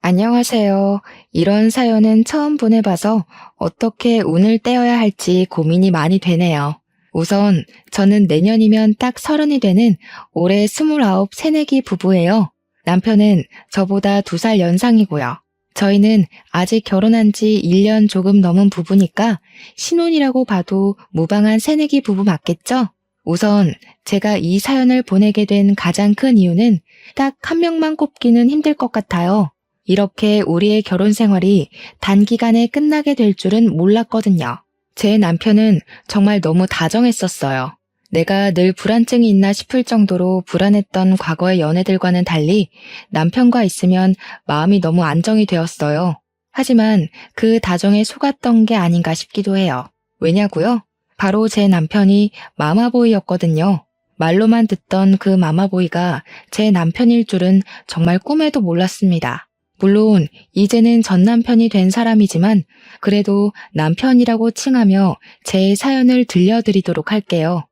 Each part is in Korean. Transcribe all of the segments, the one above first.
안녕하세요. 이런 사연은 처음 보내봐서 어떻게 운을 떼어야 할지 고민이 많이 되네요. 우선 저는 내년이면 딱 30이 되는 올해 29 새내기 부부예요. 남편은 저보다 2살 연상이고요. 저희는 아직 결혼한 지 1년 조금 넘은 부부니까 신혼이라고 봐도 무방한 새내기 부부 맞겠죠? 우선 제가 이 사연을 보내게 된 가장 큰 이유는 딱 한 명만 꼽기는 힘들 것 같아요. 이렇게 우리의 결혼 생활이 단기간에 끝나게 될 줄은 몰랐거든요. 제 남편은 정말 너무 다정했었어요. 내가 늘 불안증이 있나 싶을 정도로 불안했던 과거의 연애들과는 달리 남편과 있으면 마음이 너무 안정이 되었어요. 하지만 그 다정에 속았던 게 아닌가 싶기도 해요. 왜냐고요? 바로 제 남편이 마마보이였거든요. 말로만 듣던 그 마마보이가 제 남편일 줄은 정말 꿈에도 몰랐습니다. 물론 이제는 전 남편이 된 사람이지만 그래도 남편이라고 칭하며 제 사연을 들려드리도록 할게요.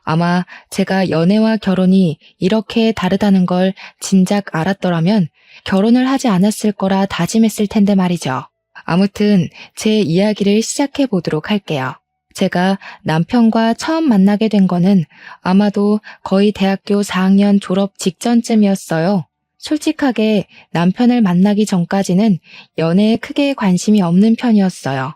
아마 제가 연애와 결혼이 이렇게 다르다는 걸 진작 알았더라면 결혼을 하지 않았을 거라 다짐했을 텐데 말이죠. 아무튼 제 이야기를 시작해 보도록 할게요. 제가 남편과 처음 만나게 된 거는 아마도 거의 대학교 4학년 졸업 직전쯤이었어요. 솔직하게 남편을 만나기 전까지는 연애에 크게 관심이 없는 편이었어요.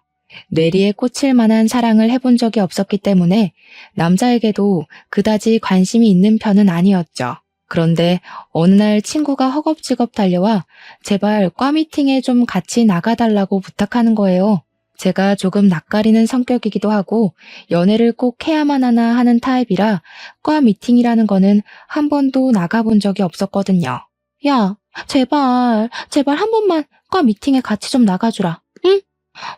뇌리에 꽂힐 만한 사랑을 해본 적이 없었기 때문에 남자에게도 그다지 관심이 있는 편은 아니었죠. 그런데 어느 날 친구가 허겁지겁 달려와 제발 과 미팅에 좀 같이 나가달라고 부탁하는 거예요. 제가 조금 낯가리는 성격이기도 하고 연애를 꼭 해야만 하나 하는 타입이라 과 미팅이라는 거는 한 번도 나가본 적이 없었거든요. 야, 제발 한 번만 과 미팅에 같이 좀 나가주라. 응?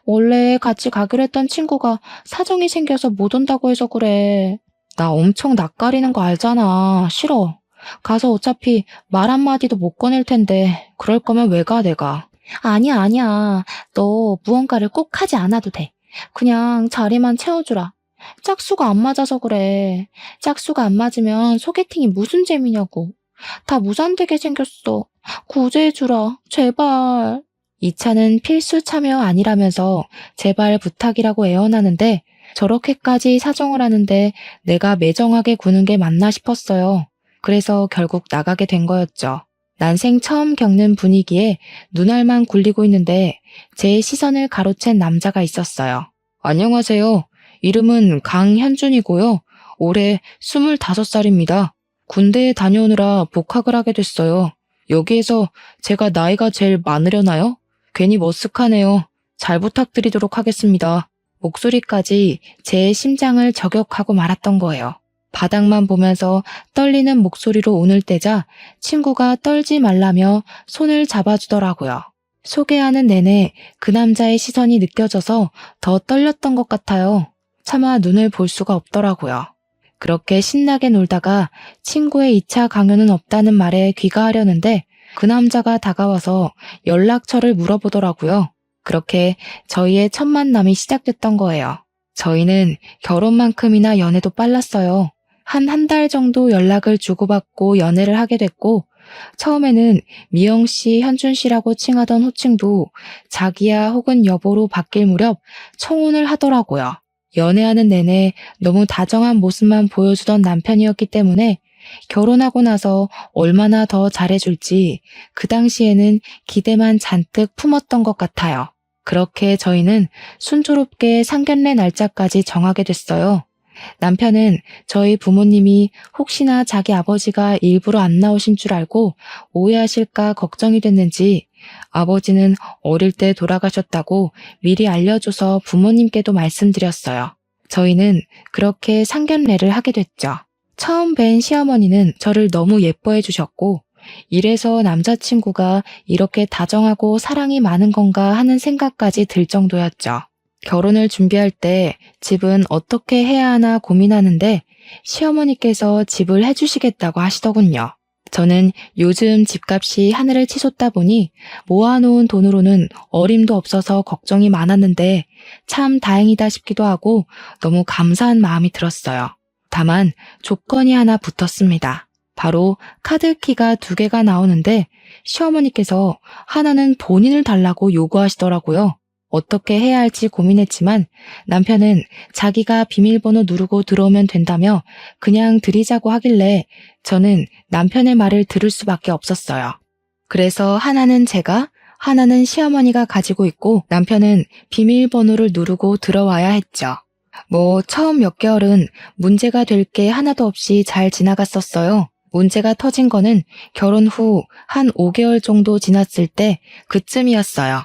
원래 같이 가기로 했던 친구가 사정이 생겨서 못 온다고 해서 그래. 나 엄청 낯가리는 거 알잖아. 싫어. 가서 어차피 말 한마디도 못 꺼낼 텐데 그럴 거면 왜 가, 내가. 아니야. 너 무언가를 꼭 하지 않아도 돼. 그냥 자리만 채워주라. 짝수가 안 맞아서 그래. 짝수가 안 맞으면 소개팅이 무슨 재미냐고. 다 무산되게 생겼어. 구제해주라. 제발. 이 차는 필수 참여 아니라면서 제발 부탁이라고 애원하는데 저렇게까지 사정을 하는데 내가 매정하게 구는 게 맞나 싶었어요. 그래서 결국 나가게 된 거였죠. 난생 처음 겪는 분위기에 눈알만 굴리고 있는데 제 시선을 가로챈 남자가 있었어요. 안녕하세요. 이름은 강현준이고요. 올해 25살입니다. 군대에 다녀오느라 복학을 하게 됐어요. 여기에서 제가 나이가 제일 많으려나요? 괜히 머쓱하네요. 잘 부탁드리도록 하겠습니다. 목소리까지 제 심장을 저격하고 말았던 거예요. 바닥만 보면서 떨리는 목소리로 운을 떼자 친구가 떨지 말라며 손을 잡아주더라고요. 소개하는 내내 그 남자의 시선이 느껴져서 더 떨렸던 것 같아요. 차마 눈을 볼 수가 없더라고요. 그렇게 신나게 놀다가 친구의 2차 강요는 없다는 말에 귀가하려는데 그 남자가 다가와서 연락처를 물어보더라고요. 그렇게 저희의 첫 만남이 시작됐던 거예요. 저희는 결혼만큼이나 연애도 빨랐어요. 한 달 정도 연락을 주고받고 연애를 하게 됐고 처음에는 미영 씨, 현준 씨라고 칭하던 호칭도 자기야 혹은 여보로 바뀔 무렵 청혼을 하더라고요. 연애하는 내내 너무 다정한 모습만 보여주던 남편이었기 때문에 결혼하고 나서 얼마나 더 잘해줄지 그 당시에는 기대만 잔뜩 품었던 것 같아요. 그렇게 저희는 순조롭게 상견례 날짜까지 정하게 됐어요. 남편은 저희 부모님이 혹시나 자기 아버지가 일부러 안 나오신 줄 알고 오해하실까 걱정이 됐는지 아버지는 어릴 때 돌아가셨다고 미리 알려줘서 부모님께도 말씀드렸어요. 저희는 그렇게 상견례를 하게 됐죠. 처음 뵌 시어머니는 저를 너무 예뻐해 주셨고 이래서 남자친구가 이렇게 다정하고 사랑이 많은 건가 하는 생각까지 들 정도였죠. 결혼을 준비할 때 집은 어떻게 해야 하나 고민하는데 시어머니께서 집을 해주시겠다고 하시더군요. 저는 요즘 집값이 하늘을 치솟다 보니 모아놓은 돈으로는 어림도 없어서 걱정이 많았는데 참 다행이다 싶기도 하고 너무 감사한 마음이 들었어요. 다만 조건이 하나 붙었습니다. 바로 카드키가 2개가 나오는데 시어머니께서 하나는 본인을 달라고 요구하시더라고요. 어떻게 해야 할지 고민했지만 남편은 자기가 비밀번호 누르고 들어오면 된다며 그냥 드리자고 하길래 저는 남편의 말을 들을 수밖에 없었어요. 그래서 하나는 제가, 하나는 시어머니가 가지고 있고 남편은 비밀번호를 누르고 들어와야 했죠. 처음 몇 개월은 문제가 될 게 하나도 없이 잘 지나갔었어요. 문제가 터진 거는 결혼 후 한 5개월 정도 지났을 때 그쯤이었어요.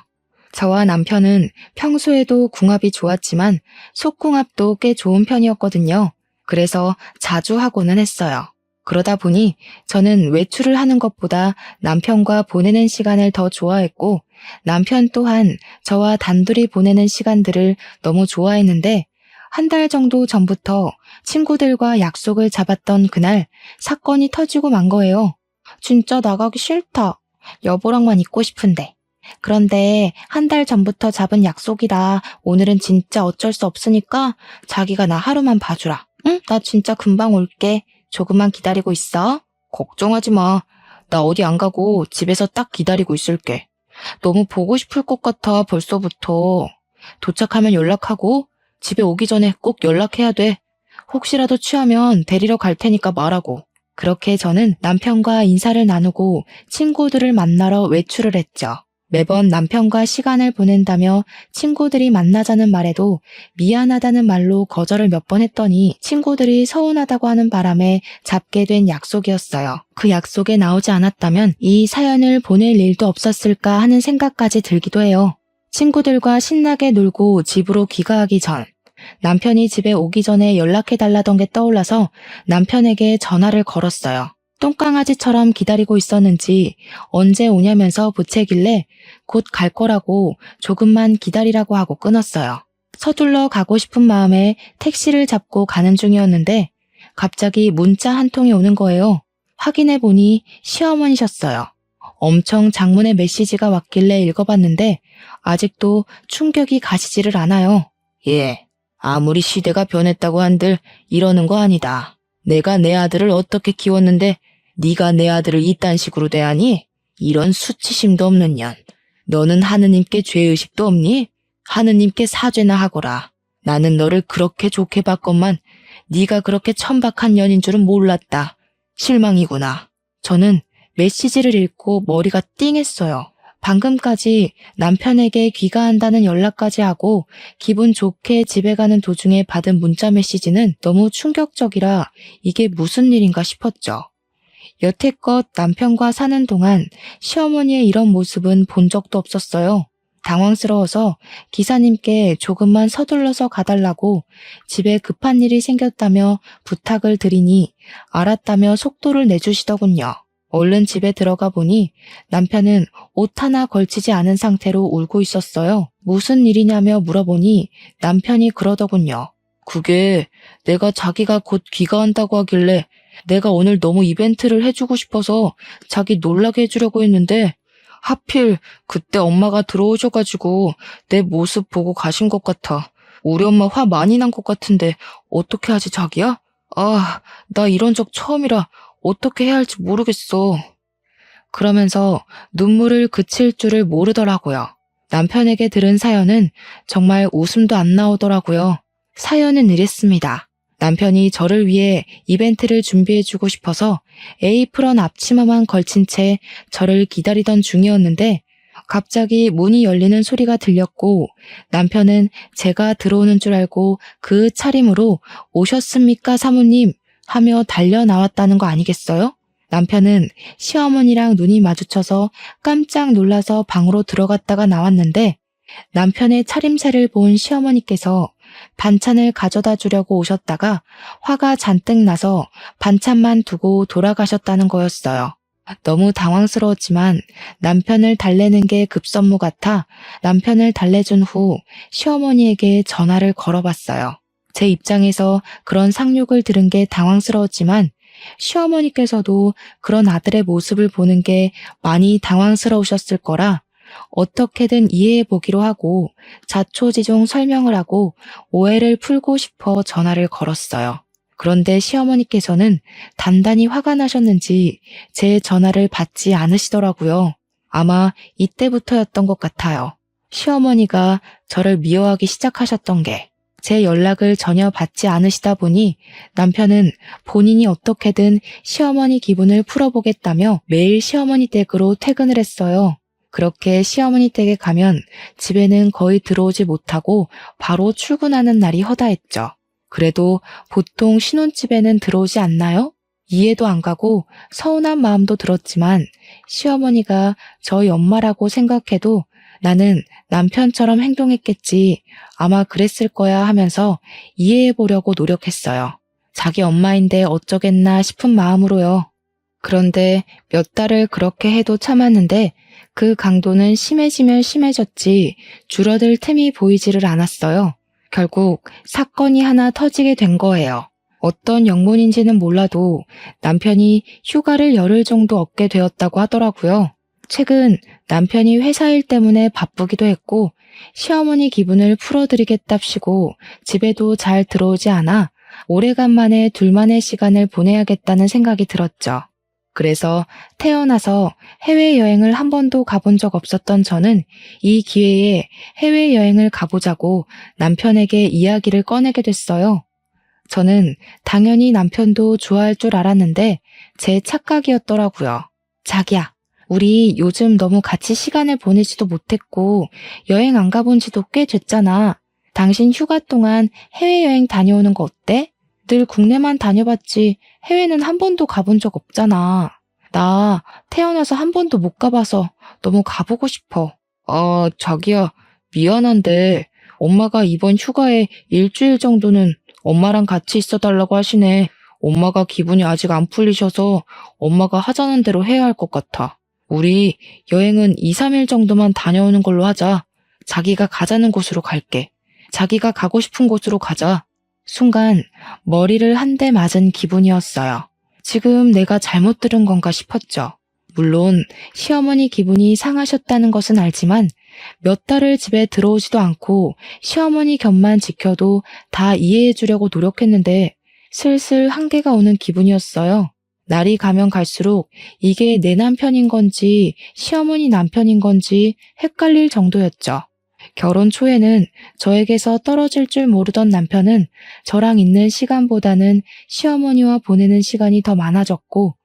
저와 남편은 평소에도 궁합이 좋았지만 속궁합도 꽤 좋은 편이었거든요. 그래서 자주 하고는 했어요. 그러다 보니 저는 외출을 하는 것보다 남편과 보내는 시간을 더 좋아했고 남편 또한 저와 단둘이 보내는 시간들을 너무 좋아했는데 한 달 정도 전부터 친구들과 약속을 잡았던 그날 사건이 터지고 만 거예요. 진짜 나가기 싫다. 여보랑만 있고 싶은데. 그런데 한 달 전부터 잡은 약속이라 오늘은 진짜 어쩔 수 없으니까 자기가 나 하루만 봐주라. 응? 나 진짜 금방 올게. 조금만 기다리고 있어. 걱정하지 마. 나 어디 안 가고 집에서 딱 기다리고 있을게. 너무 보고 싶을 것 같아 벌써부터. 도착하면 연락하고 집에 오기 전에 꼭 연락해야 돼. 혹시라도 취하면 데리러 갈 테니까 말하고. 그렇게 저는 남편과 인사를 나누고 친구들을 만나러 외출을 했죠. 매번 남편과 시간을 보낸다며 친구들이 만나자는 말에도 미안하다는 말로 거절을 몇 번 했더니 친구들이 서운하다고 하는 바람에 잡게 된 약속이었어요. 그 약속에 나오지 않았다면 이 사연을 보낼 일도 없었을까 하는 생각까지 들기도 해요. 친구들과 신나게 놀고 집으로 귀가하기 전 남편이 집에 오기 전에 연락해달라던 게 떠올라서 남편에게 전화를 걸었어요. 똥강아지처럼 기다리고 있었는지 언제 오냐면서 보채길래 곧 갈 거라고 조금만 기다리라고 하고 끊었어요. 서둘러 가고 싶은 마음에 택시를 잡고 가는 중이었는데 갑자기 문자 한 통이 오는 거예요. 확인해보니 시어머니셨어요. 엄청 장문의 메시지가 왔길래 읽어봤는데 아직도 충격이 가시지를 않아요. 예, 아무리 시대가 변했다고 한들 이러는 거 아니다. 내가 내 아들을 어떻게 키웠는데 네가 내 아들을 이딴 식으로 대하니? 이런 수치심도 없는 년. 너는 하느님께 죄의식도 없니? 하느님께 사죄나 하거라. 나는 너를 그렇게 좋게 봤건만 네가 그렇게 천박한 년인 줄은 몰랐다. 실망이구나. 저는 메시지를 읽고 머리가 띵했어요. 방금까지 남편에게 귀가한다는 연락까지 하고 기분 좋게 집에 가는 도중에 받은 문자 메시지는 너무 충격적이라 이게 무슨 일인가 싶었죠. 여태껏 남편과 사는 동안 시어머니의 이런 모습은 본 적도 없었어요. 당황스러워서 기사님께 조금만 서둘러서 가달라고 집에 급한 일이 생겼다며 부탁을 드리니 알았다며 속도를 내주시더군요. 얼른 집에 들어가 보니 남편은 옷 하나 걸치지 않은 상태로 울고 있었어요. 무슨 일이냐며 물어보니 남편이 그러더군요. 그게 내가 자기가 곧 귀가한다고 하길래 내가 오늘 너무 이벤트를 해주고 싶어서 자기 놀라게 해주려고 했는데 하필 그때 엄마가 들어오셔가지고 내 모습 보고 가신 것 같아. 우리 엄마 화 많이 난 것 같은데 어떻게 하지 자기야? 아, 나 이런 적 처음이라 어떻게 해야 할지 모르겠어. 그러면서 눈물을 그칠 줄을 모르더라고요. 남편에게 들은 사연은 정말 웃음도 안 나오더라고요. 사연은 이랬습니다. 남편이 저를 위해 이벤트를 준비해주고 싶어서 에이프런 앞치마만 걸친 채 저를 기다리던 중이었는데 갑자기 문이 열리는 소리가 들렸고 남편은 제가 들어오는 줄 알고 그 차림으로 오셨습니까 사모님 하며 달려 나왔다는 거 아니겠어요? 남편은 시어머니랑 눈이 마주쳐서 깜짝 놀라서 방으로 들어갔다가 나왔는데 남편의 차림새를 본 시어머니께서 반찬을 가져다 주려고 오셨다가 화가 잔뜩 나서 반찬만 두고 돌아가셨다는 거였어요. 너무 당황스러웠지만 남편을 달래는 게 급선무 같아 남편을 달래준 후 시어머니에게 전화를 걸어봤어요. 제 입장에서 그런 상륙을 들은 게 당황스러웠지만 시어머니께서도 그런 아들의 모습을 보는 게 많이 당황스러우셨을 거라 어떻게든 이해해 보기로 하고 자초지종 설명을 하고 오해를 풀고 싶어 전화를 걸었어요. 그런데 시어머니께서는 단단히 화가 나셨는지 제 전화를 받지 않으시더라고요. 아마 이때부터였던 것 같아요. 시어머니가 저를 미워하기 시작하셨던 게, 제 연락을 전혀 받지 않으시다 보니 남편은 본인이 어떻게든 시어머니 기분을 풀어보겠다며 매일 시어머니 댁으로 퇴근을 했어요. 그렇게 시어머니 댁에 가면 집에는 거의 들어오지 못하고 바로 출근하는 날이 허다했죠. 그래도 보통 신혼집에는 들어오지 않나요? 이해도 안 가고 서운한 마음도 들었지만 시어머니가 저희 엄마라고 생각해도 나는 남편처럼 행동했겠지, 아마 그랬을 거야 하면서 이해해 보려고 노력했어요. 자기 엄마인데 어쩌겠나 싶은 마음으로요. 그런데 몇 달을 그렇게 해도 참았는데 그 강도는 심해지면 심해졌지 줄어들 틈이 보이지를 않았어요. 결국 사건이 하나 터지게 된 거예요. 어떤 영문인지는 몰라도 남편이 휴가를 열흘 정도 얻게 되었다고 하더라고요. 최근 남편이 회사 일 때문에 바쁘기도 했고 시어머니 기분을 풀어드리겠답시고 집에도 잘 들어오지 않아 오래간만에 둘만의 시간을 보내야겠다는 생각이 들었죠. 그래서 태어나서 해외여행을 한 번도 가본 적 없었던 저는 이 기회에 해외여행을 가보자고 남편에게 이야기를 꺼내게 됐어요. 저는 당연히 남편도 좋아할 줄 알았는데 제 착각이었더라고요. 자기야, 우리 요즘 너무 같이 시간을 보내지도 못했고 여행 안 가본 지도 꽤 됐잖아. 당신 휴가 동안 해외여행 다녀오는 거 어때? 늘 국내만 다녀봤지 해외는 한 번도 가본 적 없잖아. 나 태어나서 한 번도 못 가봐서 너무 가보고 싶어. 자기야, 미안한데 엄마가 이번 휴가에 일주일 정도는 엄마랑 같이 있어달라고 하시네. 엄마가 기분이 아직 안 풀리셔서 엄마가 하자는 대로 해야 할 것 같아. 우리 여행은 2, 3일 정도만 다녀오는 걸로 하자. 자기가 가자는 곳으로 갈게. 자기가 가고 싶은 곳으로 가자. 순간 머리를 한 대 맞은 기분이었어요. 지금 내가 잘못 들은 건가 싶었죠. 물론 시어머니 기분이 상하셨다는 것은 알지만 몇 달을 집에 들어오지도 않고 시어머니 곁만 지켜도 다 이해해 주려고 노력했는데 슬슬 한계가 오는 기분이었어요. 날이 가면 갈수록 이게 내 남편인 건지 시어머니 남편인 건지 헷갈릴 정도였죠. 결혼 초에는 저에게서 떨어질 줄 모르던 남편은 저랑 있는 시간보다는 시어머니와 보내는 시간이 더 많아졌고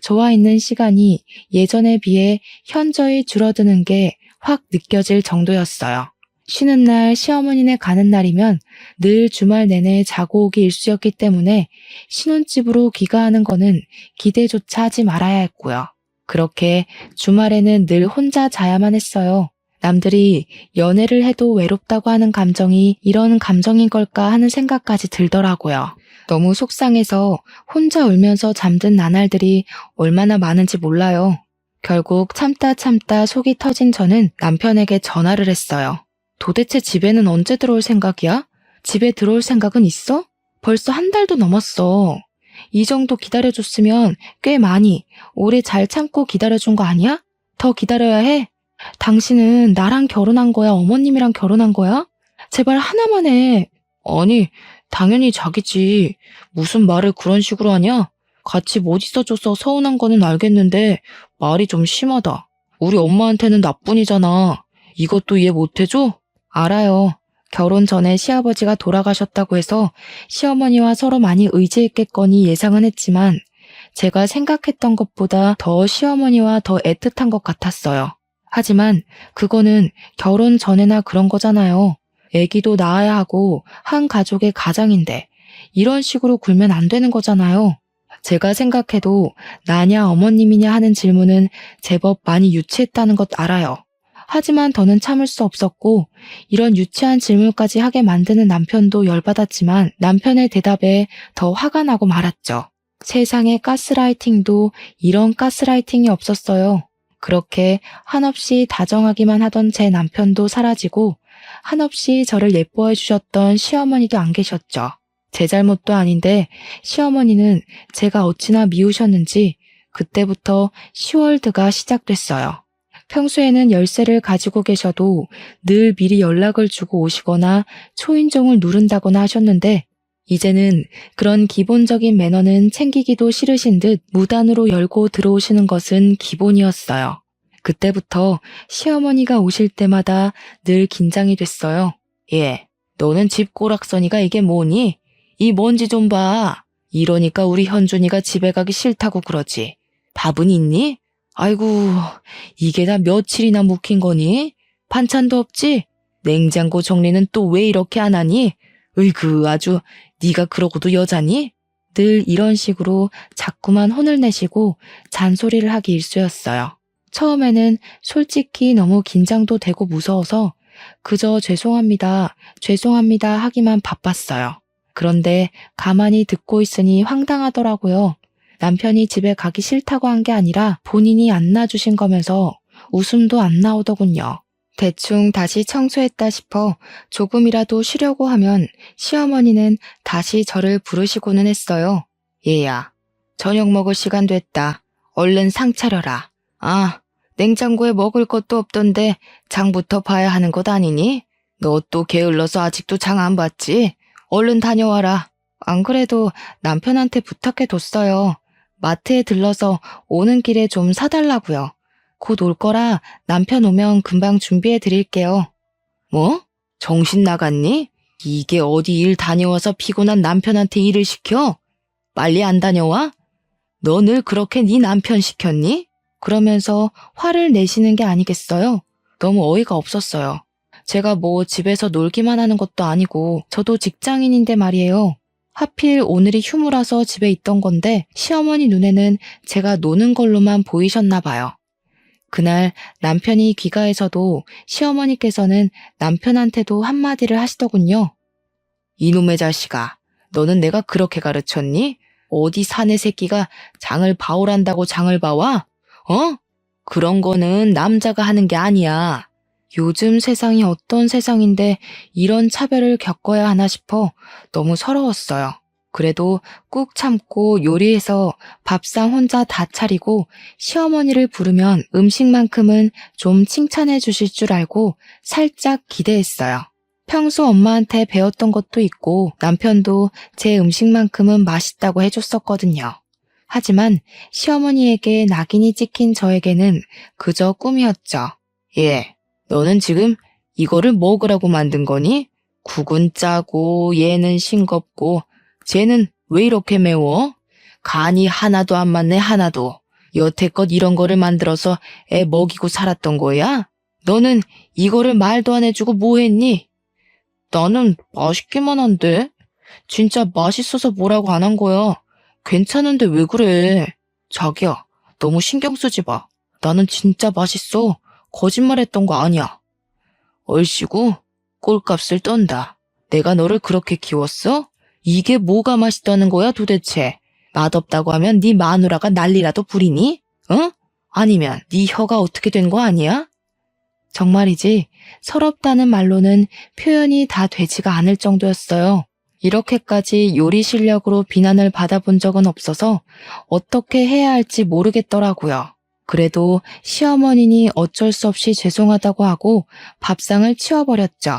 저와 있는 시간이 예전에 비해 현저히 줄어드는 게 확 느껴질 정도였어요. 쉬는 날 시어머니네 가는 날이면 늘 주말 내내 자고 오기 일쑤였기 때문에 신혼집으로 귀가하는 거는 기대조차 하지 말아야 했고요. 그렇게 주말에는 늘 혼자 자야만 했어요. 남들이 연애를 해도 외롭다고 하는 감정이 이런 감정인 걸까 하는 생각까지 들더라고요. 너무 속상해서 혼자 울면서 잠든 나날들이 얼마나 많은지 몰라요. 결국 참다 속이 터진 저는 남편에게 전화를 했어요. 도대체 집에는 언제 들어올 생각이야? 집에 들어올 생각은 있어? 벌써 한 달도 넘었어. 이 정도 기다려줬으면 꽤 많이, 오래 잘 참고 기다려준 거 아니야? 더 기다려야 해? 당신은 나랑 결혼한 거야? 어머님이랑 결혼한 거야? 제발 하나만 해. 아니, 당연히 자기지. 무슨 말을 그런 식으로 하냐? 같이 못 있어줘서 서운한 거는 알겠는데 말이 좀 심하다. 우리 엄마한테는 나뿐이잖아. 이것도 이해 못해줘? 알아요. 결혼 전에 시아버지가 돌아가셨다고 해서 시어머니와 서로 많이 의지했겠거니 예상은 했지만 제가 생각했던 것보다 더 시어머니와 더 애틋한 것 같았어요. 하지만 그거는 결혼 전에나 그런 거잖아요. 애기도 낳아야 하고 한 가족의 가장인데 이런 식으로 굴면 안 되는 거잖아요. 제가 생각해도 나냐 어머님이냐 하는 질문은 제법 많이 유치했다는 것 알아요. 하지만 더는 참을 수 없었고 이런 유치한 질문까지 하게 만드는 남편도 열받았지만 남편의 대답에 더 화가 나고 말았죠. 세상에 가스라이팅도 이런 가스라이팅이 없었어요. 그렇게 한없이 다정하기만 하던 제 남편도 사라지고 한없이 저를 예뻐해 주셨던 시어머니도 안 계셨죠. 제 잘못도 아닌데 시어머니는 제가 어찌나 미우셨는지 그때부터 시월드가 시작됐어요. 평소에는 열쇠를 가지고 계셔도 늘 미리 연락을 주고 오시거나 초인종을 누른다거나 하셨는데 이제는 그런 기본적인 매너는 챙기기도 싫으신 듯 무단으로 열고 들어오시는 것은 기본이었어요. 그때부터 시어머니가 오실 때마다 늘 긴장이 됐어요. 예, 너는 집 꼬락서니가 이게 뭐니? 이 먼지 좀 봐. 이러니까 우리 현준이가 집에 가기 싫다고 그러지. 밥은 있니? 아이고, 이게 다 며칠이나 묵힌 거니? 반찬도 없지? 냉장고 정리는 또 왜 이렇게 안 하니? 으이그, 아주 네가 그러고도 여자니? 늘 이런 식으로 자꾸만 혼을 내시고 잔소리를 하기 일쑤였어요. 처음에는 솔직히 너무 긴장도 되고 무서워서 그저 죄송합니다, 죄송합니다 하기만 바빴어요. 그런데 가만히 듣고 있으니 황당하더라고요. 남편이 집에 가기 싫다고 한 게 아니라 본인이 안 놔주신 거면서 웃음도 안 나오더군요. 대충 다시 청소했다 싶어 조금이라도 쉬려고 하면 시어머니는 다시 저를 부르시고는 했어요. 얘야, 저녁 먹을 시간 됐다. 얼른 상 차려라. 아, 냉장고에 먹을 것도 없던데 장부터 봐야 하는 것 아니니? 너 또 게을러서 아직도 장 안 봤지? 얼른 다녀와라. 안 그래도 남편한테 부탁해뒀어요. 마트에 들러서 오는 길에 좀 사달라고요. 곧 올 거라 남편 오면 금방 준비해 드릴게요. 뭐? 정신 나갔니? 이게 어디 일 다녀와서 피곤한 남편한테 일을 시켜? 빨리 안 다녀와? 너 늘 그렇게 네 남편 시켰니? 그러면서 화를 내시는 게 아니겠어요? 너무 어이가 없었어요. 제가 뭐 집에서 놀기만 하는 것도 아니고 저도 직장인인데 말이에요. 하필 오늘이 휴무라서 집에 있던 건데 시어머니 눈에는 제가 노는 걸로만 보이셨나 봐요. 그날 남편이 귀가해서도 시어머니께서는 남편한테도 한마디를 하시더군요. 이놈의 자식아, 너는 내가 그렇게 가르쳤니? 어디 사내 새끼가 장을 봐오란다고 장을 봐와? 어? 그런 거는 남자가 하는 게 아니야. 요즘 세상이 어떤 세상인데 이런 차별을 겪어야 하나 싶어 너무 서러웠어요. 그래도 꾹 참고 요리해서 밥상 혼자 다 차리고 시어머니를 부르면 음식만큼은 좀 칭찬해 주실 줄 알고 살짝 기대했어요. 평소 엄마한테 배웠던 것도 있고 남편도 제 음식만큼은 맛있다고 해줬었거든요. 하지만 시어머니에게 낙인이 찍힌 저에게는 그저 꿈이었죠. 예, 너는 지금 이거를 먹으라고 만든 거니? 국은 짜고 얘는 싱겁고 쟤는 왜 이렇게 매워? 간이 하나도 안 맞네, 하나도. 여태껏 이런 거를 만들어서 애 먹이고 살았던 거야? 너는 이거를 말도 안 해주고 뭐 했니? 나는 맛있기만 한데. 진짜 맛있어서 뭐라고 안 한 거야. 괜찮은데 왜 그래? 자기야, 너무 신경 쓰지 마. 나는 진짜 맛있어. 거짓말했던 거 아니야. 얼씨구, 꼴값을 떤다. 내가 너를 그렇게 키웠어? 이게 뭐가 맛있다는 거야 도대체? 맛없다고 하면 네 마누라가 난리라도 부리니? 어? 아니면 네 혀가 어떻게 된 거 아니야? 정말이지 서럽다는 말로는 표현이 다 되지가 않을 정도였어요. 이렇게까지 요리 실력으로 비난을 받아본 적은 없어서 어떻게 해야 할지 모르겠더라고요. 그래도 시어머니니 어쩔 수 없이 죄송하다고 하고 밥상을 치워버렸죠.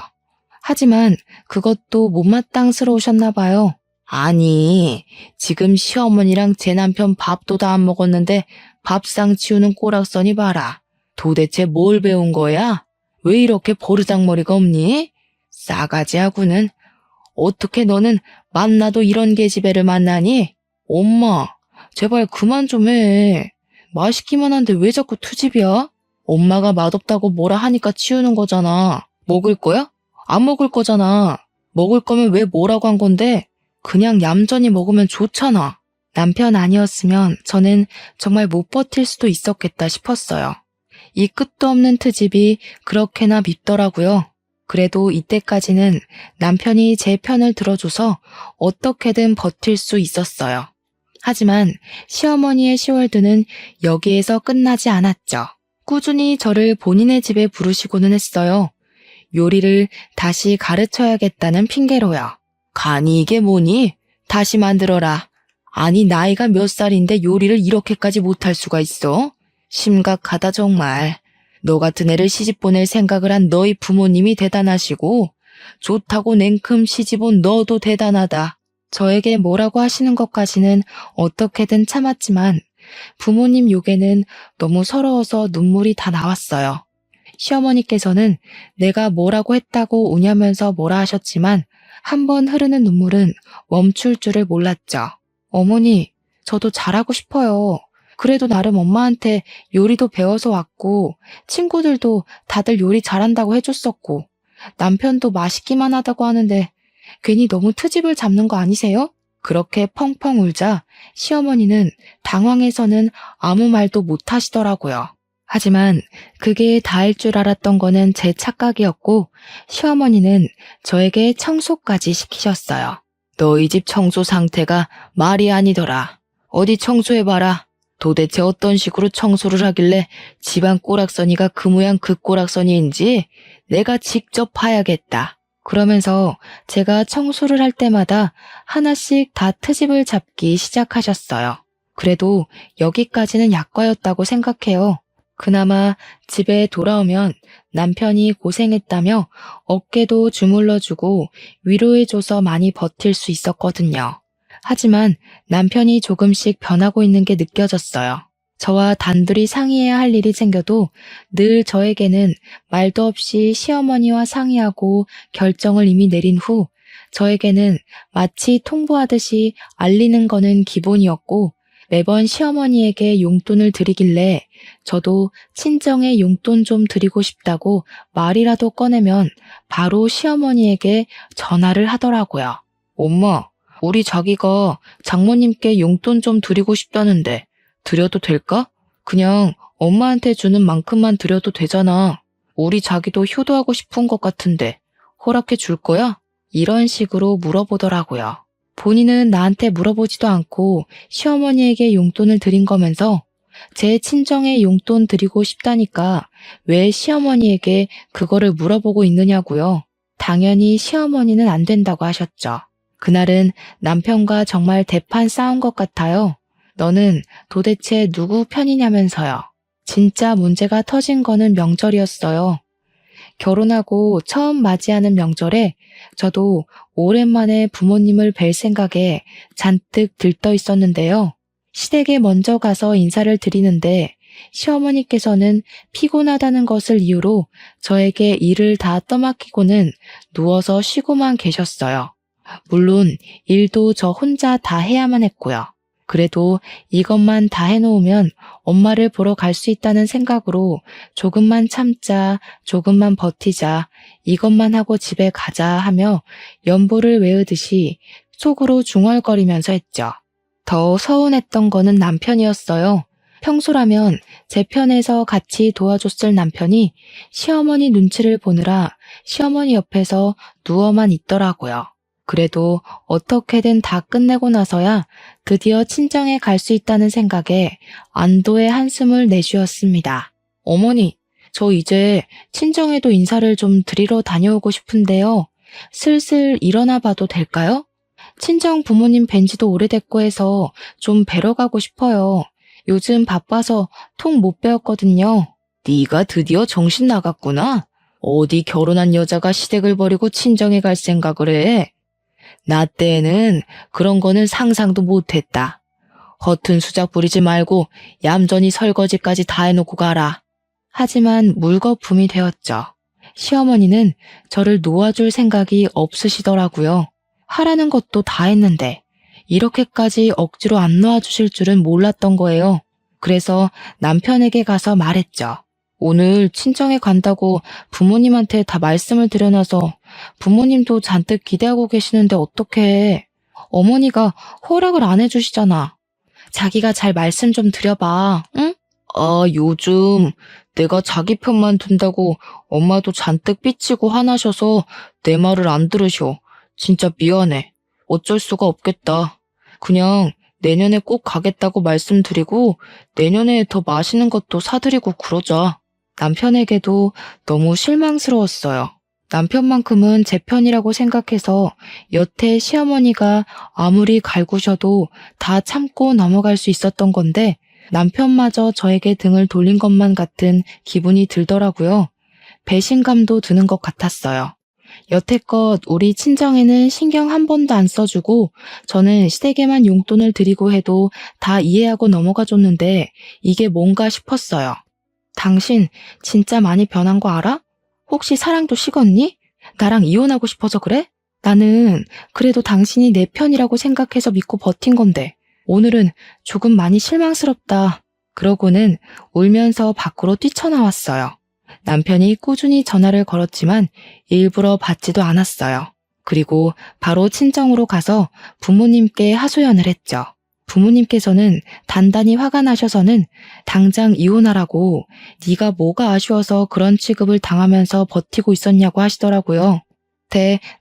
하지만 그것도 못마땅스러우셨나 봐요. 아니, 지금 시어머니랑 제 남편 밥도 다 안 먹었는데 밥상 치우는 꼬락서니 봐라. 도대체 뭘 배운 거야? 왜 이렇게 버르장머리가 없니? 싸가지하고는. 어떻게 너는 만나도 이런 계집애를 만나니? 엄마, 제발 그만 좀 해. 맛있기만 한데 왜 자꾸 투집이야? 엄마가 맛없다고 뭐라 하니까 치우는 거잖아. 먹을 거야? 안 먹을 거잖아. 먹을 거면 왜 뭐라고 한 건데? 그냥 얌전히 먹으면 좋잖아. 남편 아니었으면 저는 정말 못 버틸 수도 있었겠다 싶었어요. 이 끝도 없는 트집이 그렇게나 밉더라고요. 그래도 이때까지는 남편이 제 편을 들어줘서 어떻게든 버틸 수 있었어요. 하지만 시어머니의 시월드는 여기에서 끝나지 않았죠. 꾸준히 저를 본인의 집에 부르시고는 했어요. 요리를 다시 가르쳐야겠다는 핑계로요. 간이 이게 뭐니? 다시 만들어라. 아니 나이가 몇 살인데 요리를 이렇게까지 못할 수가 있어? 심각하다 정말. 너 같은 애를 시집 보낼 생각을 한 너희 부모님이 대단하시고 좋다고 냉큼 시집 온 너도 대단하다. 저에게 뭐라고 하시는 것까지는 어떻게든 참았지만 부모님 욕에는 너무 서러워서 눈물이 다 나왔어요. 시어머니께서는 내가 뭐라고 했다고 우냐면서 뭐라 하셨지만 한 번 흐르는 눈물은 멈출 줄을 몰랐죠. 어머니, 저도 잘하고 싶어요. 그래도 나름 엄마한테 요리도 배워서 왔고 친구들도 다들 요리 잘한다고 해줬었고 남편도 맛있기만 하다고 하는데 괜히 너무 트집을 잡는 거 아니세요? 그렇게 펑펑 울자 시어머니는 당황해서는 아무 말도 못 하시더라고요. 하지만 그게 다일 줄 알았던 거는 제 착각이었고 시어머니는 저에게 청소까지 시키셨어요. 너 이 집 청소 상태가 말이 아니더라. 어디 청소해봐라. 도대체 어떤 식으로 청소를 하길래 집안 꼬락서니가 그 모양 그 꼬락서니인지 내가 직접 봐야겠다. 그러면서 제가 청소를 할 때마다 하나씩 다 트집을 잡기 시작하셨어요. 그래도 여기까지는 약과였다고 생각해요. 그나마 집에 돌아오면 남편이 고생했다며 어깨도 주물러주고 위로해줘서 많이 버틸 수 있었거든요. 하지만 남편이 조금씩 변하고 있는 게 느껴졌어요. 저와 단둘이 상의해야 할 일이 생겨도 늘 저에게는 말도 없이 시어머니와 상의하고 결정을 이미 내린 후 저에게는 마치 통보하듯이 알리는 거는 기본이었고 매번 시어머니에게 용돈을 드리길래 저도 친정에 용돈 좀 드리고 싶다고 말이라도 꺼내면 바로 시어머니에게 전화를 하더라고요. 엄마, 우리 자기가 장모님께 용돈 좀 드리고 싶다는데 드려도 될까? 그냥 엄마한테 주는 만큼만 드려도 되잖아. 우리 자기도 효도하고 싶은 것 같은데 허락해 줄 거야? 이런 식으로 물어보더라고요. 본인은 나한테 물어보지도 않고 시어머니에게 용돈을 드린 거면서 제 친정에 용돈 드리고 싶다니까 왜 시어머니에게 그거를 물어보고 있느냐고요. 당연히 시어머니는 안 된다고 하셨죠. 그날은 남편과 정말 대판 싸운 것 같아요. 너는 도대체 누구 편이냐면서요. 진짜 문제가 터진 거는 명절이었어요. 결혼하고 처음 맞이하는 명절에 저도 오랜만에 부모님을 뵐 생각에 잔뜩 들떠 있었는데요. 시댁에 먼저 가서 인사를 드리는데 시어머니께서는 피곤하다는 것을 이유로 저에게 일을 다 떠맡기고는 누워서 쉬고만 계셨어요. 물론 일도 저 혼자 다 해야만 했고요. 그래도 이것만 다 해놓으면 엄마를 보러 갈 수 있다는 생각으로 조금만 참자, 조금만 버티자, 이것만 하고 집에 가자 하며 연보를 외우듯이 속으로 중얼거리면서 했죠. 더 서운했던 거는 남편이었어요. 평소라면 제 편에서 같이 도와줬을 남편이 시어머니 눈치를 보느라 시어머니 옆에서 누워만 있더라고요. 그래도 어떻게든 다 끝내고 나서야 드디어 친정에 갈 수 있다는 생각에 안도의 한숨을 내쉬었습니다. 어머니, 저 이제 친정에도 인사를 좀 드리러 다녀오고 싶은데요. 슬슬 일어나 봐도 될까요? 친정 부모님 뵌 지도 오래됐고 해서 좀 뵈러 가고 싶어요. 요즘 바빠서 통 못 배웠거든요. 네가 드디어 정신 나갔구나. 어디 결혼한 여자가 시댁을 버리고 친정에 갈 생각을 해. 나 때에는 그런 거는 상상도 못했다. 허튼 수작 부리지 말고 얌전히 설거지까지 다 해놓고 가라. 하지만 물거품이 되었죠. 시어머니는 저를 놓아줄 생각이 없으시더라고요. 하라는 것도 다 했는데 이렇게까지 억지로 안 놓아주실 줄은 몰랐던 거예요. 그래서 남편에게 가서 말했죠. 오늘 친정에 간다고 부모님한테 다 말씀을 드려놔서 부모님도 잔뜩 기대하고 계시는데 어떡해. 어머니가 허락을 안 해주시잖아. 자기가 잘 말씀 좀 드려봐, 응? 아, 요즘 내가 자기 편만 든다고 엄마도 잔뜩 삐치고 화나셔서 내 말을 안 들으셔. 진짜 미안해. 어쩔 수가 없겠다. 그냥 내년에 꼭 가겠다고 말씀드리고 내년에 더 맛있는 것도 사드리고 그러자. 남편에게도 너무 실망스러웠어요. 남편만큼은 제 편이라고 생각해서 여태 시어머니가 아무리 갈구셔도 다 참고 넘어갈 수 있었던 건데 남편마저 저에게 등을 돌린 것만 같은 기분이 들더라고요. 배신감도 드는 것 같았어요. 여태껏 우리 친정에는 신경 한 번도 안 써주고 저는 시댁에만 용돈을 드리고 해도 다 이해하고 넘어가 줬는데 이게 뭔가 싶었어요. 당신 진짜 많이 변한 거 알아? 혹시 사랑도 식었니? 나랑 이혼하고 싶어서 그래? 나는 그래도 당신이 내 편이라고 생각해서 믿고 버틴 건데 오늘은 조금 많이 실망스럽다. 그러고는 울면서 밖으로 뛰쳐나왔어요. 남편이 꾸준히 전화를 걸었지만 일부러 받지도 않았어요. 그리고 바로 친정으로 가서 부모님께 하소연을 했죠. 부모님께서는 단단히 화가 나셔서는 당장 이혼하라고 네가 뭐가 아쉬워서 그런 취급을 당하면서 버티고 있었냐고 하시더라고요.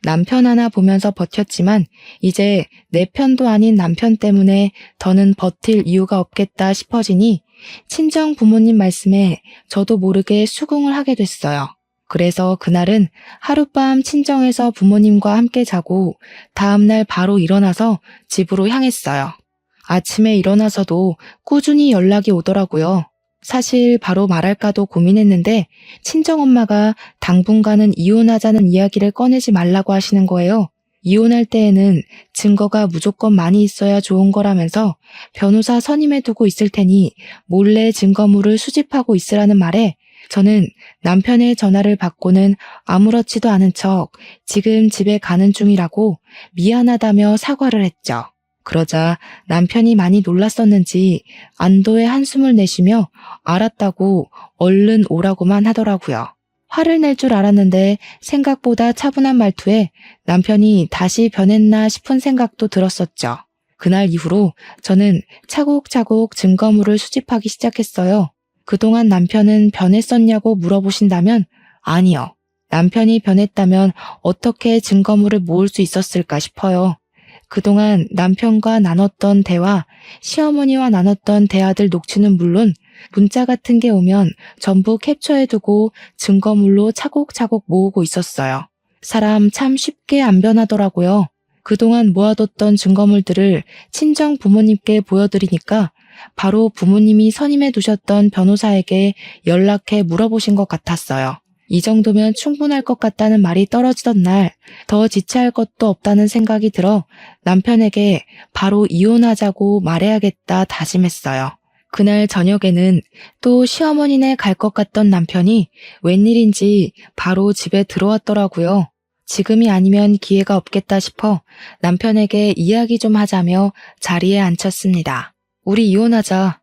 남편 하나 보면서 버텼지만 이제 내 편도 아닌 남편 때문에 더는 버틸 이유가 없겠다 싶어지니 친정 부모님 말씀에 저도 모르게 수긍을 하게 됐어요. 그래서 그날은 하룻밤 친정에서 부모님과 함께 자고 다음날 바로 일어나서 집으로 향했어요. 아침에 일어나서도 꾸준히 연락이 오더라고요. 사실 바로 말할까도 고민했는데 친정엄마가 당분간은 이혼하자는 이야기를 꺼내지 말라고 하시는 거예요. 이혼할 때에는 증거가 무조건 많이 있어야 좋은 거라면서 변호사 선임해 두고 있을 테니 몰래 증거물을 수집하고 있으라는 말에 저는 남편의 전화를 받고는 아무렇지도 않은 척 지금 집에 가는 중이라고 미안하다며 사과를 했죠. 그러자 남편이 많이 놀랐었는지 안도의 한숨을 내쉬며 알았다고 얼른 오라고만 하더라고요. 화를 낼 줄 알았는데 생각보다 차분한 말투에 남편이 다시 변했나 싶은 생각도 들었었죠. 그날 이후로 저는 차곡차곡 증거물을 수집하기 시작했어요. 그동안 남편은 변했었냐고 물어보신다면 아니요. 남편이 변했다면 어떻게 증거물을 모을 수 있었을까 싶어요. 그동안 남편과 나눴던 대화, 시어머니와 나눴던 대화들 녹취는 물론 문자 같은 게 오면 전부 캡처해두고 증거물로 차곡차곡 모으고 있었어요. 사람 참 쉽게 안 변하더라고요. 그동안 모아뒀던 증거물들을 친정 부모님께 보여드리니까 바로 부모님이 선임해 두셨던 변호사에게 연락해 물어보신 것 같았어요. 이 정도면 충분할 것 같다는 말이 떨어지던 날 더 지체할 것도 없다는 생각이 들어 남편에게 바로 이혼하자고 말해야겠다 다짐했어요. 그날 저녁에는 또 시어머니네 갈 것 같던 남편이 웬일인지 바로 집에 들어왔더라고요. 지금이 아니면 기회가 없겠다 싶어 남편에게 이야기 좀 하자며 자리에 앉혔습니다. 우리 이혼하자.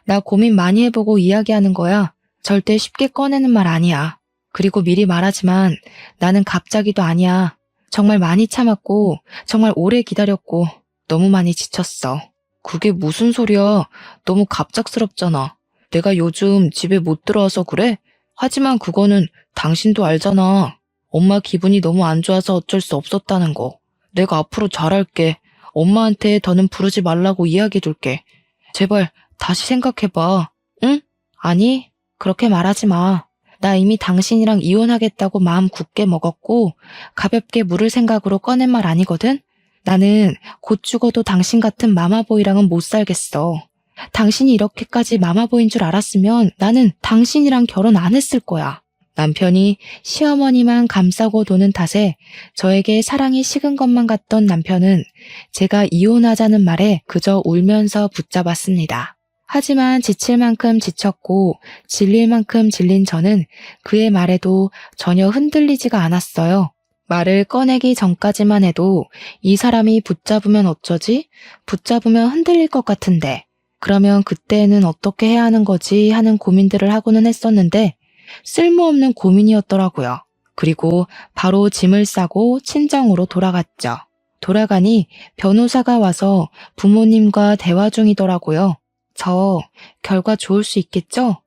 나 고민 많이 해보고 이야기하는 거야. 절대 쉽게 꺼내는 말 아니야. 그리고 미리 말하지만 나는 갑자기도 아니야. 정말 많이 참았고 정말 오래 기다렸고 너무 많이 지쳤어. 그게 무슨 소리야. 너무 갑작스럽잖아. 내가 요즘 집에 못 들어와서 그래? 하지만 그거는 당신도 알잖아. 엄마 기분이 너무 안 좋아서 어쩔 수 없었다는 거. 내가 앞으로 잘할게. 엄마한테 더는 부르지 말라고 이야기해둘게. 제발 다시 생각해봐. 응? 아니, 그렇게 말하지 마. 나 이미 당신이랑 이혼하겠다고 마음 굳게 먹었고 가볍게 물을 생각으로 꺼낸 말 아니거든? 나는 곧 죽어도 당신 같은 마마보이랑은 못 살겠어. 당신이 이렇게까지 마마보이인 줄 알았으면 나는 당신이랑 결혼 안 했을 거야. 남편이 시어머니만 감싸고 도는 탓에 저에게 사랑이 식은 것만 같던 남편은 제가 이혼하자는 말에 그저 울면서 붙잡았습니다. 하지만 지칠 만큼 지쳤고 질릴 만큼 질린 저는 그의 말에도 전혀 흔들리지가 않았어요. 말을 꺼내기 전까지만 해도 이 사람이 붙잡으면 어쩌지? 붙잡으면 흔들릴 것 같은데 그러면 그때는 어떻게 해야 하는 거지 하는 고민들을 하고는 했었는데 쓸모없는 고민이었더라고요. 그리고 바로 짐을 싸고 친정으로 돌아갔죠. 돌아가니 변호사가 와서 부모님과 대화 중이더라고요. 저 결과 좋을 수 있겠죠?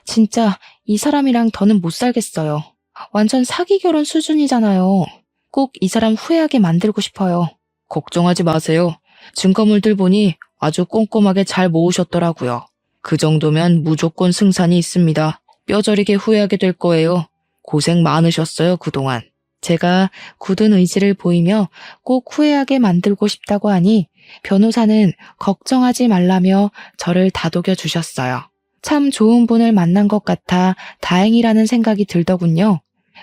진짜 이 사람이랑 더는 못 살겠어요. 완전 사기 결혼 수준이잖아요. 꼭 이 사람 후회하게 만들고 싶어요. 걱정하지 마세요. 증거물들 보니 아주 꼼꼼하게 잘 모으셨더라고요. 그 정도면 무조건 승산이 있습니다. 뼈저리게 후회하게 될 거예요. 고생 많으셨어요, 그동안. 제가 굳은 의지를 보이며 꼭 후회하게 만들고 싶다고 하니 변호사는 걱정하지 말라며 저를 다독여 주셨어요. 참 좋은 분을 만난 것 같아 다행이라는 생각이 들더군요.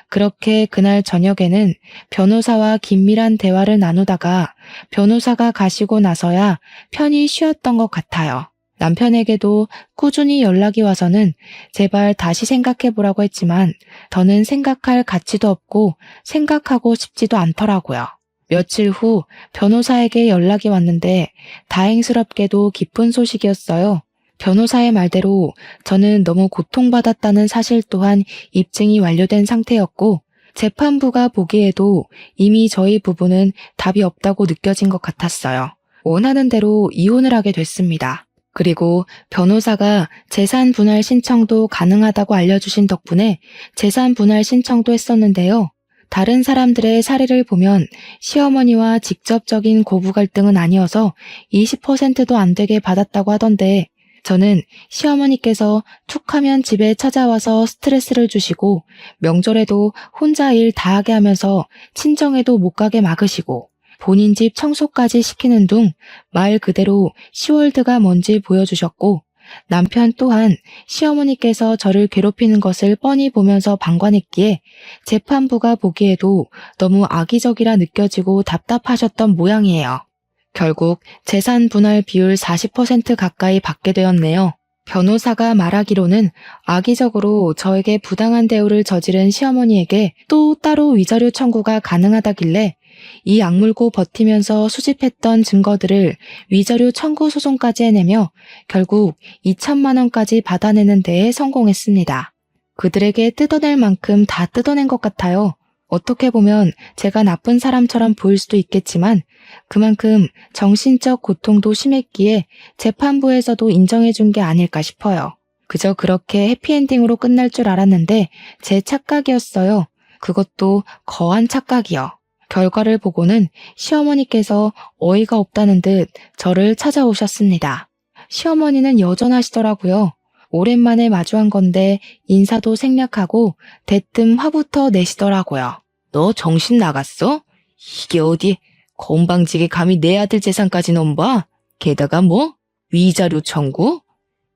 그렇게 그날 저녁에는 변호사와 긴밀한 대화를 나누다가 변호사가 가시고 나서야 편히 쉬었던 것 같아요. 남편에게도 꾸준히 연락이 와서는 제발 다시 생각해보라고 했지만 더는 생각할 가치도 없고 생각하고 싶지도 않더라고요. 며칠 후 변호사에게 연락이 왔는데 다행스럽게도 기쁜 소식이었어요. 변호사의 말대로 저는 너무 고통받았다는 사실 또한 입증이 완료된 상태였고 재판부가 보기에도 이미 저희 부부는 답이 없다고 느껴진 것 같았어요. 원하는 대로 이혼을 하게 됐습니다. 그리고 변호사가 재산 분할 신청도 가능하다고 알려주신 덕분에 재산 분할 신청도 했었는데요. 다른 사람들의 사례를 보면 시어머니와 직접적인 고부 갈등은 아니어서 20%도 안 되게 받았다고 하던데 저는 시어머니께서 툭하면 집에 찾아와서 스트레스를 주시고 명절에도 혼자 일 다 하게 하면서 친정에도 못 가게 막으시고 본인 집 청소까지 시키는 둥 말 그대로 시월드가 뭔지 보여주셨고 남편 또한 시어머니께서 저를 괴롭히는 것을 뻔히 보면서 방관했기에 재판부가 보기에도 너무 악의적이라 느껴지고 답답하셨던 모양이에요. 결국 재산 분할 비율 40% 가까이 받게 되었네요. 변호사가 말하기로는 악의적으로 저에게 부당한 대우를 저지른 시어머니에게 또 따로 위자료 청구가 가능하다길래 이 악물고 버티면서 수집했던 증거들을 위자료 청구 소송까지 해내며 결국 2천만 원까지 받아내는 데에 성공했습니다. 그들에게 뜯어낼 만큼 다 뜯어낸 것 같아요. 어떻게 보면 제가 나쁜 사람처럼 보일 수도 있겠지만 그만큼 정신적 고통도 심했기에 재판부에서도 인정해준 게 아닐까 싶어요. 그저 그렇게 해피엔딩으로 끝날 줄 알았는데 제 착각이었어요. 그것도 거한 착각이요. 결과를 보고는 시어머니께서 어이가 없다는 듯 저를 찾아오셨습니다. 시어머니는 여전하시더라고요. 오랜만에 마주한 건데 인사도 생략하고 대뜸 화부터 내시더라고요. 너 정신 나갔어? 이게 어디 건방지게 감히 내 아들 재산까지 넘봐? 게다가 뭐? 위자료 청구?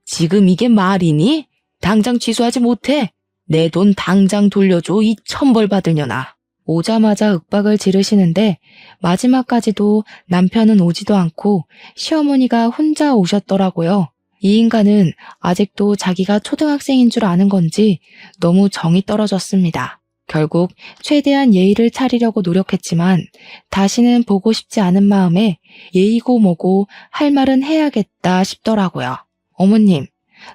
지금 이게 말이니? 당장 취소하지 못해. 내 돈 당장 돌려줘 이 천벌 받을 년아. 오자마자 윽박을 지르시는데 마지막까지도 남편은 오지도 않고 시어머니가 혼자 오셨더라고요. 이 인간은 아직도 자기가 초등학생인 줄 아는 건지 너무 정이 떨어졌습니다. 결국 최대한 예의를 차리려고 노력했지만 다시는 보고 싶지 않은 마음에 예의고 뭐고 할 말은 해야겠다 싶더라고요. 어머님,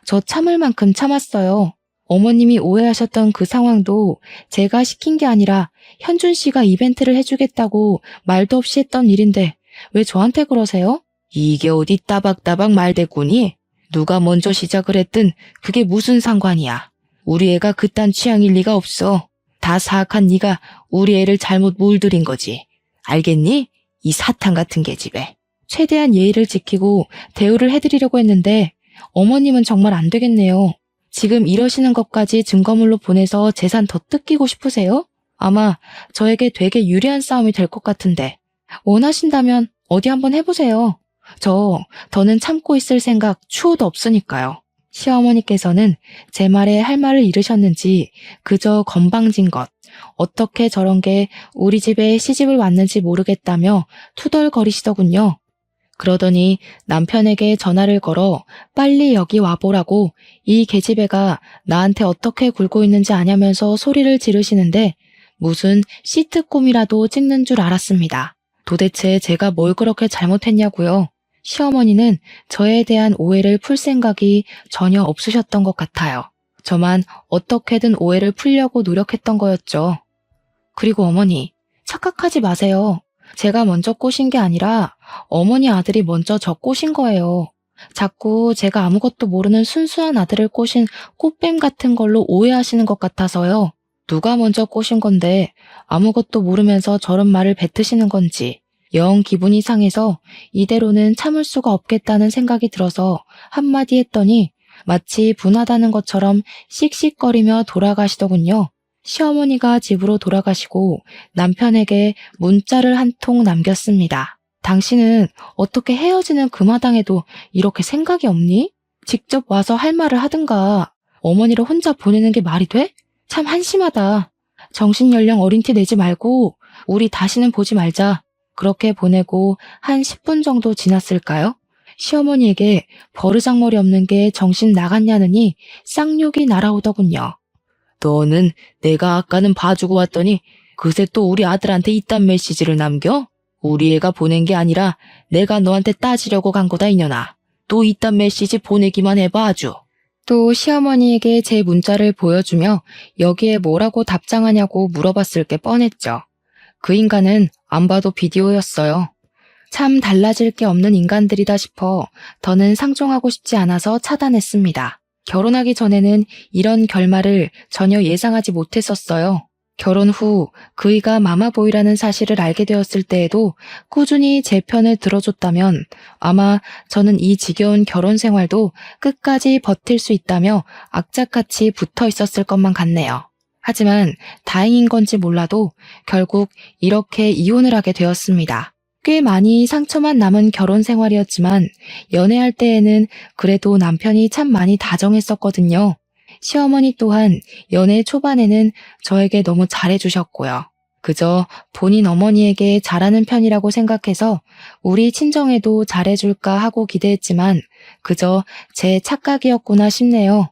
저 참을 만큼 참았어요. 어머님이 오해하셨던 그 상황도 제가 시킨 게 아니라 현준 씨가 이벤트를 해주겠다고 말도 없이 했던 일인데 왜 저한테 그러세요? 이게 어디 따박따박 말대꾸니? 누가 먼저 시작을 했든 그게 무슨 상관이야. 우리 애가 그딴 취향일 리가 없어. 다 사악한 네가 우리 애를 잘못 물들인 거지. 알겠니? 이 사탄 같은 계집애. 최대한 예의를 지키고 대우를 해드리려고 했는데 어머님은 정말 안 되겠네요. 지금 이러시는 것까지 증거물로 보내서 재산 더 뜯기고 싶으세요? 아마 저에게 되게 유리한 싸움이 될 것 같은데 원하신다면 어디 한번 해보세요. 더는 참고 있을 생각 추호도 없으니까요. 시어머니께서는 제 말에 할 말을 잃으셨는지 그저 건방진 것, 어떻게 저런 게 우리 집에 시집을 왔는지 모르겠다며 투덜거리시더군요. 그러더니 남편에게 전화를 걸어 빨리 여기 와보라고 이 계집애가 나한테 어떻게 굴고 있는지 아냐면서 소리를 지르시는데 무슨 시트콤이라도 찍는 줄 알았습니다. 도대체 제가 뭘 그렇게 잘못했냐고요. 시어머니는 저에 대한 오해를 풀 생각이 전혀 없으셨던 것 같아요. 저만 어떻게든 오해를 풀려고 노력했던 거였죠. 그리고 어머니, 착각하지 마세요. 제가 먼저 꼬신 게 아니라 어머니 아들이 먼저 저 꼬신 거예요. 자꾸 제가 아무것도 모르는 순수한 아들을 꼬신 꽃뱀 같은 걸로 오해하시는 것 같아서요. 누가 먼저 꼬신 건데 아무것도 모르면서 저런 말을 뱉으시는 건지 영 기분이 상해서 이대로는 참을 수가 없겠다는 생각이 들어서 한마디 했더니 마치 분하다는 것처럼 씩씩거리며 돌아가시더군요. 시어머니가 집으로 돌아가시고 남편에게 문자를 한 통 남겼습니다. 당신은 어떻게 헤어지는 그 마당에도 이렇게 생각이 없니? 직접 와서 할 말을 하든가. 어머니를 혼자 보내는 게 말이 돼? 참 한심하다. 정신연령 어린 티 내지 말고 우리 다시는 보지 말자. 그렇게 보내고 한 10분 정도 지났을까요? 시어머니에게 버르장머리 없는 게 정신 나갔냐느니 쌍욕이 날아오더군요. 너는 내가 아까는 봐주고 왔더니 그새 또 우리 아들한테 이딴 메시지를 남겨? 우리 애가 보낸 게 아니라 내가 너한테 따지려고 간 거다 이년아. 또 이딴 메시지 보내기만 해봐 아주. 또 시어머니에게 제 문자를 보여주며 여기에 뭐라고 답장하냐고 물어봤을 게 뻔했죠. 그 인간은 안 봐도 비디오였어요. 참 달라질 게 없는 인간들이다 싶어 더는 상종하고 싶지 않아서 차단했습니다. 결혼하기 전에는 이런 결말을 전혀 예상하지 못했었어요. 결혼 후 그이가 마마보이라는 사실을 알게 되었을 때에도 꾸준히 제 편을 들어줬다면 아마 저는 이 지겨운 결혼 생활도 끝까지 버틸 수 있다며 악착같이 붙어 있었을 것만 같네요. 하지만 다행인 건지 몰라도 결국 이렇게 이혼을 하게 되었습니다. 꽤 많이 상처만 남은 결혼 생활이었지만 연애할 때에는 그래도 남편이 참 많이 다정했었거든요. 시어머니 또한 연애 초반에는 저에게 너무 잘해주셨고요. 그저 본인 어머니에게 잘하는 편이라고 생각해서 우리 친정에도 잘해줄까 하고 기대했지만 그저 제 착각이었구나 싶네요.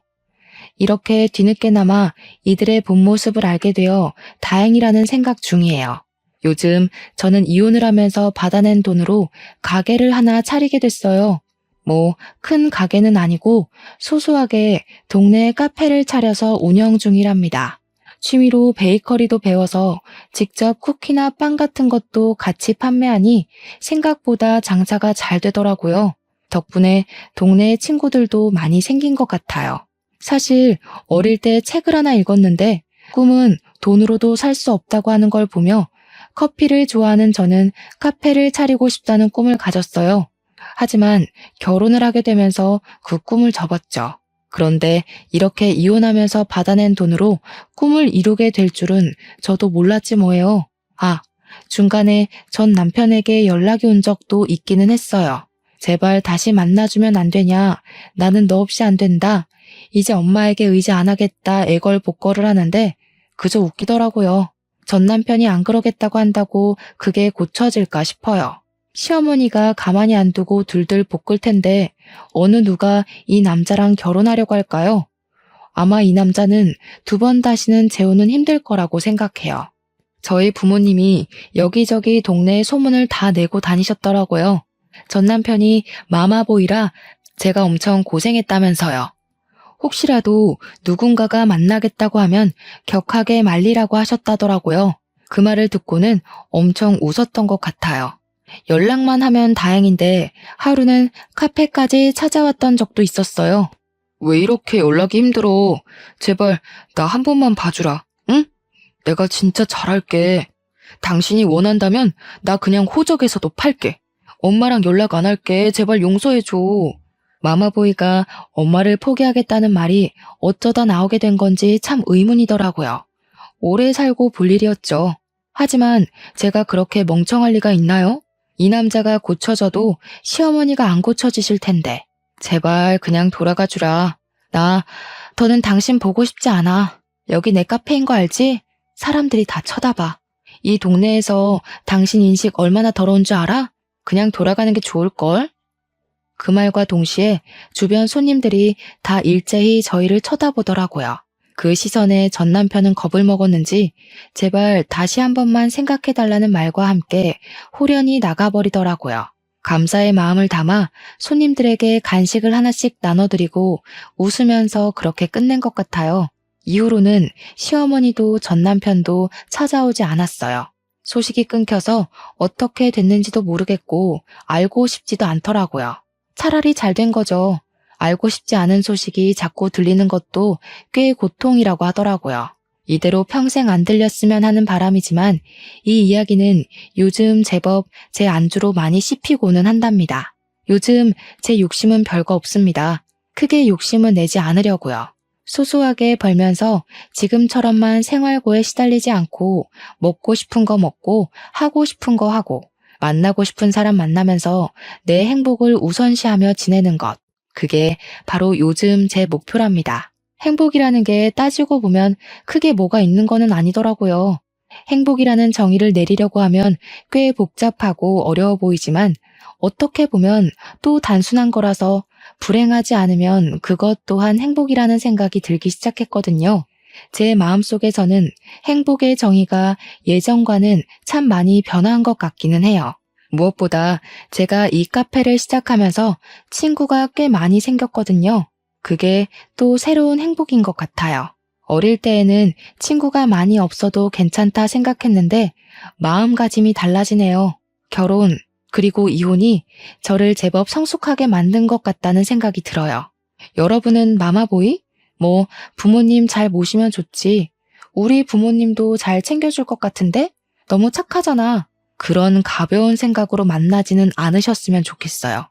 이렇게 뒤늦게나마 이들의 본 모습을 알게 되어 다행이라는 생각 중이에요. 요즘 저는 이혼을 하면서 받아낸 돈으로 가게를 하나 차리게 됐어요. 뭐 큰 가게는 아니고 소소하게 동네에 카페를 차려서 운영 중이랍니다. 취미로 베이커리도 배워서 직접 쿠키나 빵 같은 것도 같이 판매하니 생각보다 장사가 잘 되더라고요. 덕분에 동네 친구들도 많이 생긴 것 같아요. 사실 어릴 때 책을 하나 읽었는데 꿈은 돈으로도 살 수 없다고 하는 걸 보며 커피를 좋아하는 저는 카페를 차리고 싶다는 꿈을 가졌어요. 하지만 결혼을 하게 되면서 그 꿈을 접었죠. 그런데 이렇게 이혼하면서 받아낸 돈으로 꿈을 이루게 될 줄은 저도 몰랐지 뭐예요. 중간에 전 남편에게 연락이 온 적도 있기는 했어요. 제발 다시 만나주면 안 되냐. 나는 너 없이 안 된다. 이제 엄마에게 의지 안 하겠다 애걸복걸을 하는데 그저 웃기더라고요. 전 남편이 안 그러겠다고 한다고 그게 고쳐질까 싶어요. 시어머니가 가만히 안 두고 둘둘 볶을 텐데 어느 누가 이 남자랑 결혼하려고 할까요? 아마 이 남자는 2번 다시는 재혼은 힘들 거라고 생각해요. 저희 부모님이 여기저기 동네에 소문을 다 내고 다니셨더라고요. 전 남편이 마마보이라 제가 엄청 고생했다면서요. 혹시라도 누군가가 만나겠다고 하면 격하게 말리라고 하셨다더라고요. 그 말을 듣고는 엄청 웃었던 것 같아요. 연락만 하면 다행인데 하루는 카페까지 찾아왔던 적도 있었어요. 왜 이렇게 연락이 힘들어? 제발 나 한 번만 봐주라. 응? 내가 진짜 잘할게. 당신이 원한다면 나 그냥 호적에서도 팔게. 엄마랑 연락 안 할게. 제발 용서해줘. 마마보이가 엄마를 포기하겠다는 말이 어쩌다 나오게 된 건지 참 의문이더라고요. 오래 살고 볼 일이었죠. 하지만 제가 그렇게 멍청할 리가 있나요? 이 남자가 고쳐져도 시어머니가 안 고쳐지실 텐데. 제발 그냥 돌아가 주라. 나 더는 당신 보고 싶지 않아. 여기 내 카페인 거 알지? 사람들이 다 쳐다봐. 이 동네에서 당신 인식 얼마나 더러운 줄 알아? 그냥 돌아가는 게 좋을걸? 그 말과 동시에 주변 손님들이 다 일제히 저희를 쳐다보더라고요. 그 시선에 전 남편은 겁을 먹었는지 제발 다시 한 번만 생각해달라는 말과 함께 홀연히 나가버리더라고요. 감사의 마음을 담아 손님들에게 간식을 하나씩 나눠드리고 웃으면서 그렇게 끝낸 것 같아요. 이후로는 시어머니도 전 남편도 찾아오지 않았어요. 소식이 끊겨서 어떻게 됐는지도 모르겠고 알고 싶지도 않더라고요. 차라리 잘 된 거죠. 알고 싶지 않은 소식이 자꾸 들리는 것도 꽤 고통이라고 하더라고요. 이대로 평생 안 들렸으면 하는 바람이지만 이 이야기는 요즘 제법 제 안주로 많이 씹히고는 한답니다. 요즘 제 욕심은 별거 없습니다. 크게 욕심은 내지 않으려고요. 소소하게 벌면서 지금처럼만 생활고에 시달리지 않고 먹고 싶은 거 먹고 하고 싶은 거 하고 만나고 싶은 사람 만나면서 내 행복을 우선시하며 지내는 것. 그게 바로 요즘 제 목표랍니다. 행복이라는 게 따지고 보면 크게 뭐가 있는 거는 아니더라고요. 행복이라는 정의를 내리려고 하면 꽤 복잡하고 어려워 보이지만 어떻게 보면 또 단순한 거라서 불행하지 않으면 그것 또한 행복이라는 생각이 들기 시작했거든요. 제 마음속에서는 행복의 정의가 예전과는 참 많이 변화한 것 같기는 해요. 무엇보다 제가 이 카페를 시작하면서 친구가 꽤 많이 생겼거든요. 그게 또 새로운 행복인 것 같아요. 어릴 때에는 친구가 많이 없어도 괜찮다 생각했는데 마음가짐이 달라지네요. 결혼, 그리고 이혼이 저를 제법 성숙하게 만든 것 같다는 생각이 들어요. 여러분은 마마보이? 부모님 잘 모시면 좋지. 우리 부모님도 잘 챙겨줄 것 같은데? 너무 착하잖아. 그런 가벼운 생각으로 만나지는 않으셨으면 좋겠어요.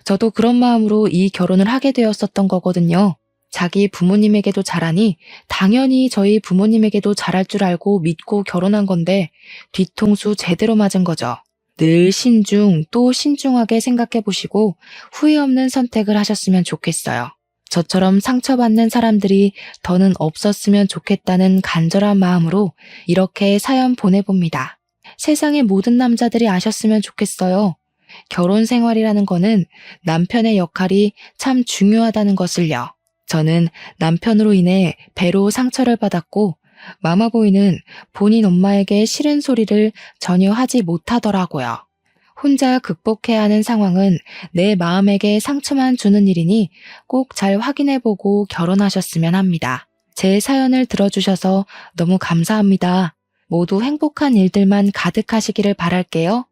저도 그런 마음으로 이 결혼을 하게 되었었던 거거든요. 자기 부모님에게도 잘하니 당연히 저희 부모님에게도 잘할 줄 알고 믿고 결혼한 건데 뒤통수 제대로 맞은 거죠. 늘 신중 또 신중하게 생각해 보시고 후회 없는 선택을 하셨으면 좋겠어요. 저처럼 상처받는 사람들이 더는 없었으면 좋겠다는 간절한 마음으로 이렇게 사연 보내봅니다. 세상의 모든 남자들이 아셨으면 좋겠어요. 결혼 생활이라는 거는 남편의 역할이 참 중요하다는 것을요. 저는 남편으로 인해 배로 상처를 받았고 마마보이는 본인 엄마에게 싫은 소리를 전혀 하지 못하더라고요. 혼자 극복해야 하는 상황은 내 마음에게 상처만 주는 일이니 꼭 잘 확인해보고 결혼하셨으면 합니다. 제 사연을 들어주셔서 너무 감사합니다. 모두 행복한 일들만 가득하시기를 바랄게요.